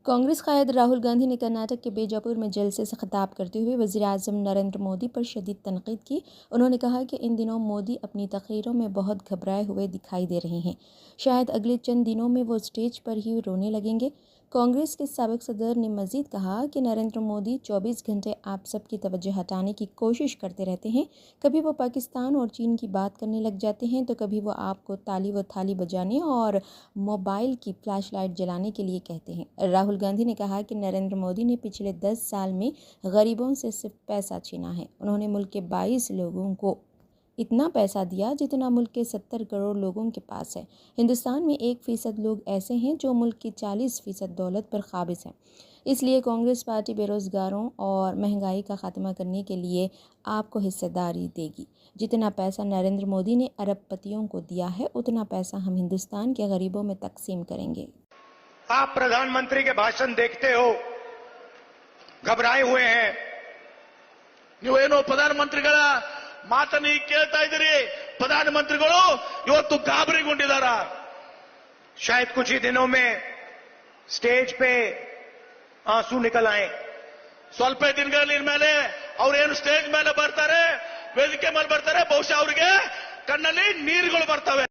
कांग्रेस कायद राहुल गांधी ने कर्नाटक के बीजापुर में जलसे से खिताब करते हुए वज़ीर-ए-आज़म नरेंद्र मोदी पर शदीद तनकीद की। उन्होंने कहा कि इन दिनों मोदी अपनी तकरीरों में बहुत घबराए हुए दिखाई दे रहे हैं। शायद अगले चंद दिनों में वो स्टेज पर ही रोने लगेंगे। कांग्रेस के साबिक सदर ने मज़ीद कहा कि नरेंद्र मोदी 24 घंटे आप सबकी तवज्जो हटाने की कोशिश करते रहते हैं। कभी वो पाकिस्तान और चीन की बात करने लग जाते हैं तो कभी वो आपको ताली व थाली बजाने और मोबाइल की फ्लैश लाइट जलाने के लिए कहते हैं। राहुल गांधी ने कहा कि नरेंद्र मोदी ने पिछले 10 साल में गरीबों से सिर्फ पैसा छीना है। उन्होंने मुल्क के 22 लोगों को इतना पैसा दिया जितना मुल्क के 70 करोड़ लोगों के पास है। हिंदुस्तान में 1% लोग ऐसे हैं जो मुल्क की 40% दौलत पर काबिज हैं। इसलिए कांग्रेस पार्टी बेरोज़गारों और महंगाई का खात्मा करने के लिए आपको हिस्सेदारी देगी। जितना पैसा नरेंद्र मोदी ने अरबपतियों को दिया है उतना पैसा हम हिंदुस्तान के गरीबों में तकसीम करेंगे। आप प्रधानमंत्री के भाषण देखते हो, घबराए हुए हैं। ನೀವೇನು ಪ್ರಧಾನಮಂತ್ರಿಗಳ ಮಾತನ್ನು ಕೇಳ್ತಾ ಇದ್ದೀರಿ, ಪ್ರಧಾನಮಂತ್ರಿಗಳು ಇವತ್ತು ಗಾಬರಿಗೊಂಡಿದ್ದಾರೆ। शायद कुछ ही दिनों में स्टेज पे आंसू निकल आए। ಸ್ವಲ್ಪ ದಿನಗಳ ಮೇಲೆ ಅವರೇನು ಸ್ಟೇಜ್ ಮೇಲೆ ಬರ್ತಾರೆ, ವೇದಿಕೆ ಮೇಲೆ ಬರ್ತಾರೆ, ಬಹುಶಃ ಅವರಿಗೆ ಕಣ್ಣಲ್ಲಿ ನೀರುಗಳು ಬರ್ತವೆ।